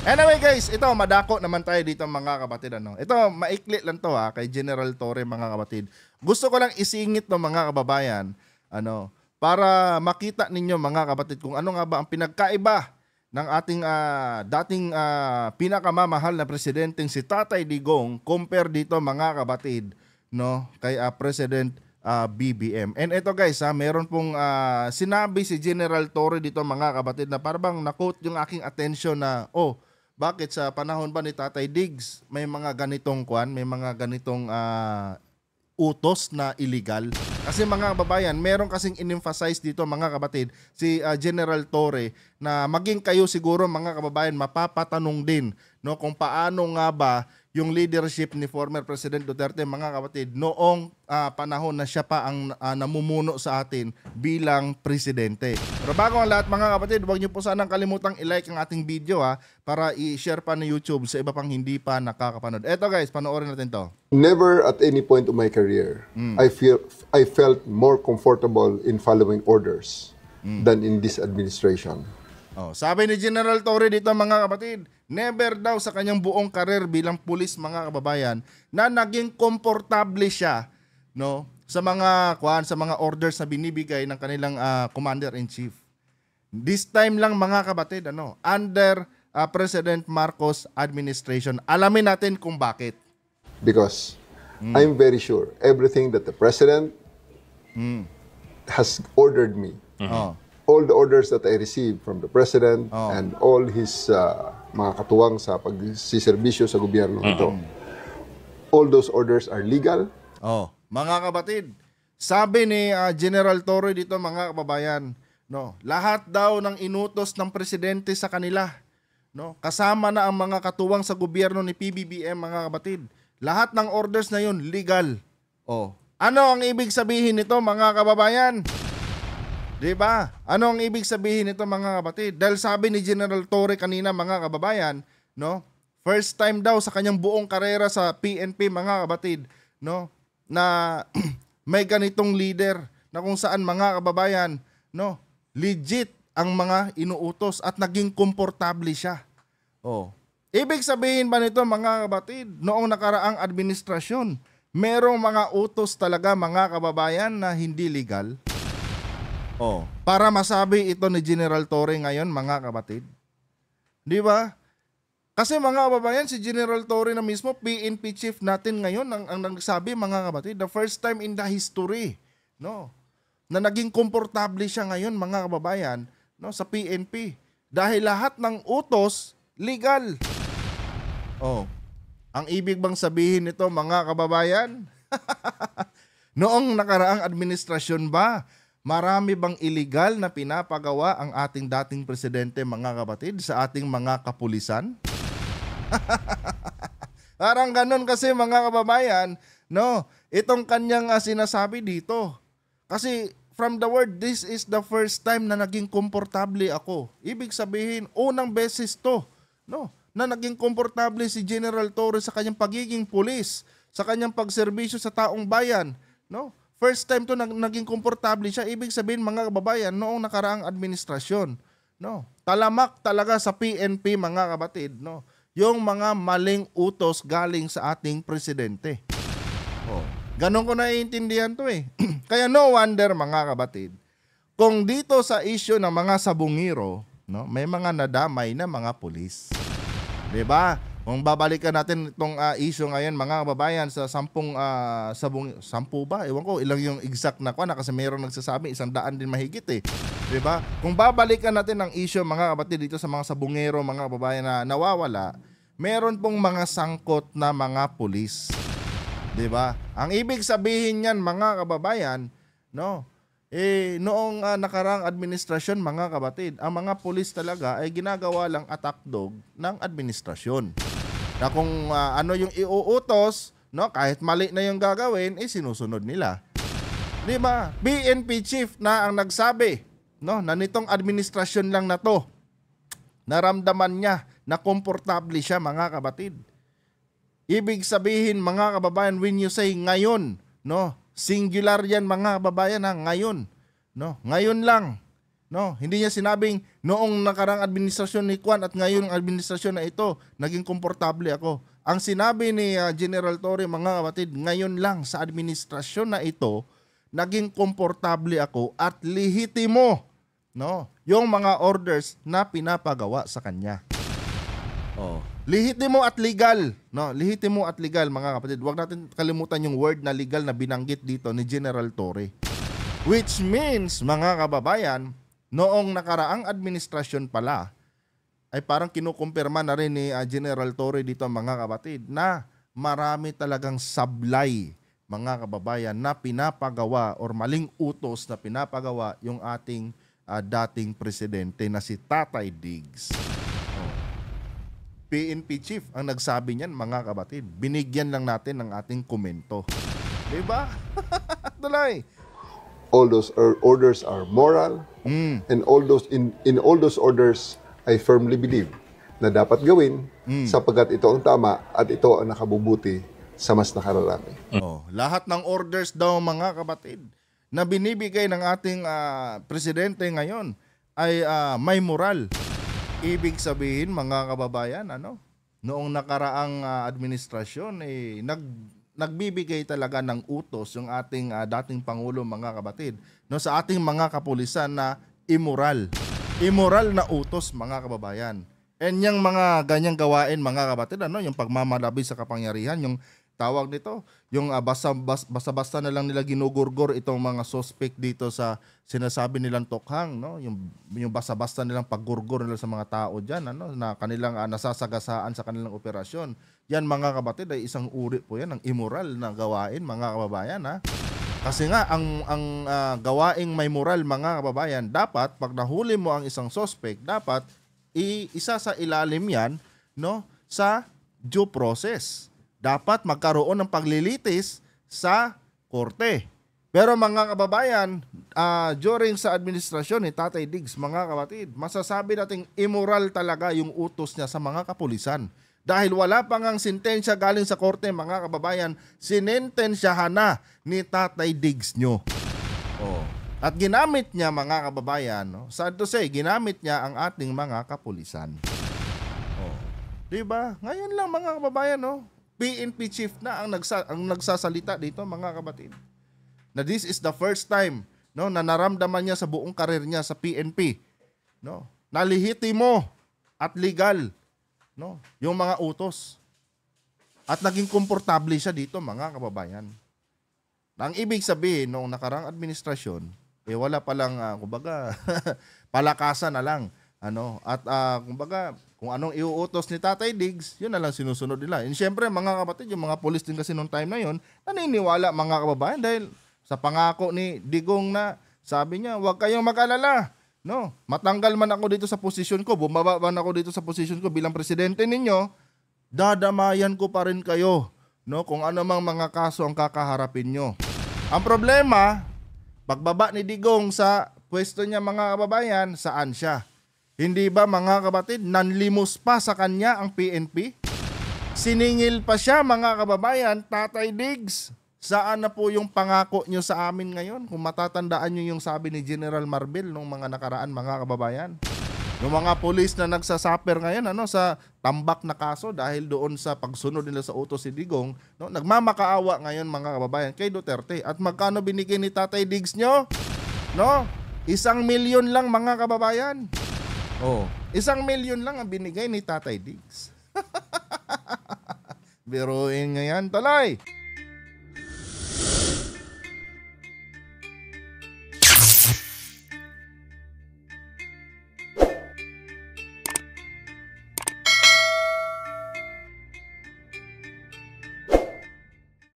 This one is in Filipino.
Anyway guys, ito madako naman tayo dito mga kapatid. Ano? Ito maikli lang to kay General Torre mga kapatid. Gusto ko lang isingit ng mga kababayan para makita ninyo mga kapatid kung ano nga ba ang pinagkaiba ng ating dating pinakamamahal na presidenteng si Tatay Digong compare dito mga kapatid kay President BBM. And ito guys, meron pong sinabi si General Torre dito mga kapatid na parang na-quote yung aking attention na bakit sa panahon ba ni Tatay Diggs may mga ganitong may mga ganitong utos na illegal? Kasi mga kababayan, meron kasing in-emphasize dito mga kapatid si General Torre na maging kayo siguro mga kababayan mapapatanong din kung paano nga ba yung leadership ni former President Duterte mga kapatid noong panahon na siya pa ang namumuno sa atin bilang presidente. Pero bago ang lahat mga kapatid, huwag niyo po sanang kalimutang i-like ang ating video para i-share pa na YouTube sa iba pang hindi pa nakakapanood. Eto guys, panoorin natin to. Never at any point of my career I felt more comfortable in following orders than in this administration. Sabi ni General Torre dito mga kapatid, never daw sa kanyang buong karir bilang pulis mga kababayan na naging komportable siya sa mga orders na binibigay ng kanilang commander-in-chief. This time lang mga kapatid under President Marcos administration. Alamin natin kung bakit. Because I'm very sure everything that the president has ordered me, all the orders that I received from the president and all his mga katuwang sa pagsiservisyo sa gobyerno ito, all those orders are legal. Mga kapatid, sabi ni General Torre dito mga kababayan, lahat daw ng inutos ng presidente sa kanila, kasama na ang mga katuwang sa gobyerno ni PBBM mga kapatid, lahat ng orders na yun legal. Ano ang ibig sabihin nito mga kababayan? Diba? Ano ang ibig sabihin nito mga kapatid? Dahil sabi ni General Torre kanina mga kababayan, first time daw sa kanyang buong karera sa PNP mga kapatid, na may ganitong leader na kung saan mga kababayan, legit ang mga inuutos at naging komportable siya. Ibig sabihin ba nito mga kapatid, noong nakaraang administrasyon, merong mga utos talaga mga kababayan na hindi legal? Para masabi ito ni General Torre ngayon mga kapatid. Di ba? Kasi mga kababayan, si General Torre na mismo, PNP chief natin ngayon ang nagsabi mga kapatid, the first time in the history, na naging komportable siya ngayon mga kababayan, sa PNP. Dahil lahat ng utos legal. Ang ibig bang sabihin nito mga kababayan? Noong nakaraang administrasyon ba, marami bang illegal na pinapagawa ang ating dating presidente mga kapatid sa ating mga kapulisan? Parang ganun kasi mga kababayan, itong kanyang sinasabi dito. Kasi from the word, this is the first time na naging komportable ako. Ibig sabihin, unang beses to, na naging komportable si General Torre sa kanyang pagiging pulis, sa kanyang pagserbisyo sa taong bayan, First time to naging komportable siya. Ibig sabihin mga kababayan, noong nakaraang administrasyon, talamak talaga sa PNP mga kapatid, yung mga maling utos galing sa ating presidente. Ganon ko naiintindihan to Kaya no wonder mga kapatid, kung dito sa issue ng mga sabungiro, may mga nadamay na mga pulis. Diba? Kung babalikan natin itong issue ngayon mga kababayan sa 10 ba? Ewan ko ilang yung exact na kasi mayroong nagsasabi 100 din mahigit Diba? Kung babalikan natin ang issue mga kapatid dito sa mga sabungero mga kababayan na nawawala, meron pong mga sangkot na mga pulis. Diba? Ang ibig sabihin niyan mga kababayan, noong nakarang administrasyon mga kapatid, ang mga pulis talaga ay ginagawa lang attack dog ng administrasyon. Na kung ano yung iuutos, kahit mali na yung gagawin, sinusunod nila. Di ba? PNP chief na ang nagsabi, na nitong administrasyon lang na to, naramdaman niya na komportable siya mga kapatid. Ibig sabihin mga kababayan, when you say ngayon, singular yan mga kababayan ngayon. Ngayon lang. No, hindi niya sinabing noong nakarang administrasyon ni Kwan at ngayon ang administrasyon na ito, naging komportable ako. Ang sinabi ni General Torre, mga kapatid, ngayon lang sa administrasyon na ito, naging komportable ako at lehitimo, no, yung mga orders na pinapagawa sa kanya. Oh, lehitimo at legal, no? Lehitimo at legal, mga kapatid. Huwag natin kalimutan yung word na legal na binanggit dito ni General Torre. Which means, mga kababayan, noong nakaraang administrasyon pala, ay parang kinukumpirma na rin ni General Torre dito, mga kapatid, na marami talagang sablay, mga kababayan, na pinapagawa or maling utos na pinapagawa yung ating dating presidente na si Tatay Diggs. PNP chief ang nagsabi niyan, mga kapatid. Binigyan lang natin ng ating komento. Diba? Tuloy. All those orders are moral, and all those in all those orders, I firmly believe na dapat gawin sapagkat ito ang tama at ito ang nakabubuti sa mas nakararami. Lahat ng orders daw, mga kapatid, na binibigay ng ating presidente ngayon ay may moral. Ibig sabihin, mga kababayan, noong nakaraang administrasyon nagbibigay talaga ng utos yung ating dating Pangulo, mga kapatid, no, sa ating mga kapulisan na immoral. Immoral na utos, mga kababayan. And yung mga ganyang gawain, mga kapatid, yung pagmamalabi sa kapangyarihan, yung tawag nito, yung basta-basta na lang nila ginugurgor itong mga suspect dito sa sinasabi nilang tokhang, no? Yung basta-basta nilang paggurgor nila sa mga tao diyan, na kanilang nasasagasaan sa kanilang operasyon. Yan, mga kapatid, ay isang uri po yan ng immoral na gawain, mga kababayan, ha? Kasi nga ang gawaing may moral, mga kababayan, dapat pag nahuli mo ang isang suspect, dapat isa sa ilalim yan, no, sa due process. Dapat magkaroon ng paglilitis sa korte. Pero, mga kababayan, during sa administrasyon ni Tatay Diggs, mga kapatid, masasabi nating immoral talaga yung utos niya sa mga kapulisan. Dahil wala pang ang sentensya galing sa korte, mga kababayan, sinentensyahan na ni Tatay Diggs nyo. At ginamit niya, mga kababayan, sad to say, ginamit niya ang ating mga kapulisan. Diba? Ngayon lang, mga kababayan, PNP chief na ang nagsasalita dito, mga kapatid. Na this is the first time, no, na naramdaman niya sa buong karir niya sa PNP, no, na lehitimo at legal, no, yung mga utos. At naging komportable siya dito, mga kababayan. Ang ibig sabihin, noong nakarang administrasyon, wala palang, kumbaga, palakasan na lang. At kumbaga, kung anong iuutos ni Tatay Diggs, yun na lang sinusunod nila. And syempre, mga kapatid, yung mga police din kasi noong time na yun, naniniwala, mga kababayan, dahil sa pangako ni Digong na sabi niya, huwag kayong mag-alala. No, matanggal man ako dito sa posisyon ko, bumaba man ako dito sa posisyon ko bilang presidente ninyo, dadamayan ko pa rin kayo, no, kung ano mang mga kaso ang kakaharapin nyo. Ang problema, pagbaba ni Digong sa pwesto niya, mga kababayan, saan siya? Hindi ba, mga kapatid, nanlimos pa sa kanya ang PNP? Siningil pa siya, mga kababayan, Tatay Diggs. Saan na po yung pangako nyo sa amin ngayon? Kung matatandaan nyo yung sabi ni General Marbil nung mga nakaraan, mga kababayan. Yung mga polis na nagsasaper ngayon sa tambak na kaso dahil doon sa pagsunod nila sa utos si Digong, no, nagmamakaawa ngayon, mga kababayan, kay Duterte. At magkano binigay ni Tatay Diggs nyo? No? 1 milyon lang, mga kababayan. 1 milyon lang ang binigay ni Tatay Diggs. Biruin ngayon, tuloy.